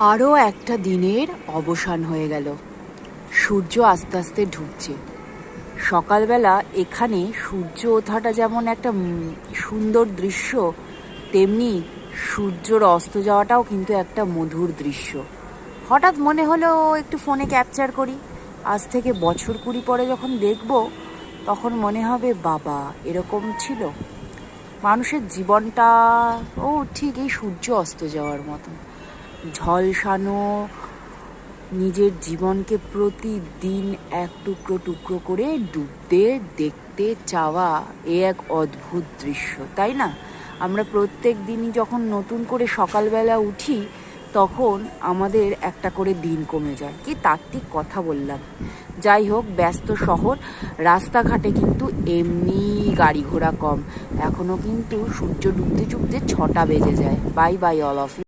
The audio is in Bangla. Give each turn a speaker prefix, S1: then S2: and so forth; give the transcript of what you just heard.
S1: আরও একটা দিনের অবসান হয়ে গেল। সূর্য আস্তে আস্তে ঢুকছে। সকালবেলা এখানে সূর্য ওঠাটা যেমন একটা সুন্দর দৃশ্য, তেমনি সূর্যর অস্ত যাওয়াটাও কিন্তু একটা মধুর দৃশ্য। হঠাৎ মনে হলো একটু ফোনে ক্যাপচার করি। আজ থেকে বছর 20 পরে যখন দেখব, তখন মনে হবে বাবা এরকম ছিল মানুষের জীবনটা। ও ঠিক এই সূর্য অস্ত যাওয়ার মতন ঝলসানো নিজের জীবনকে প্রতিদিন এক টুকরো টুকরো করে ডুবতে দেখতে চাওয়া, এ এক অদ্ভুত দৃশ্য, তাই না? আমরা প্রত্যেক দিনই যখন নতুন করে সকালবেলা উঠি, তখন আমাদের একটা করে দিন কমে যায়। কি তাত্ত্বিক কথা বললাম। যাই হোক, ব্যস্ত শহর, রাস্তাঘাটে কিন্তু এমনি গাড়ি ঘোড়া কম। এখনও কিন্তু সূর্য ডুবতে ডুবতে 6টা বেজে যায়। Bye bye all of you.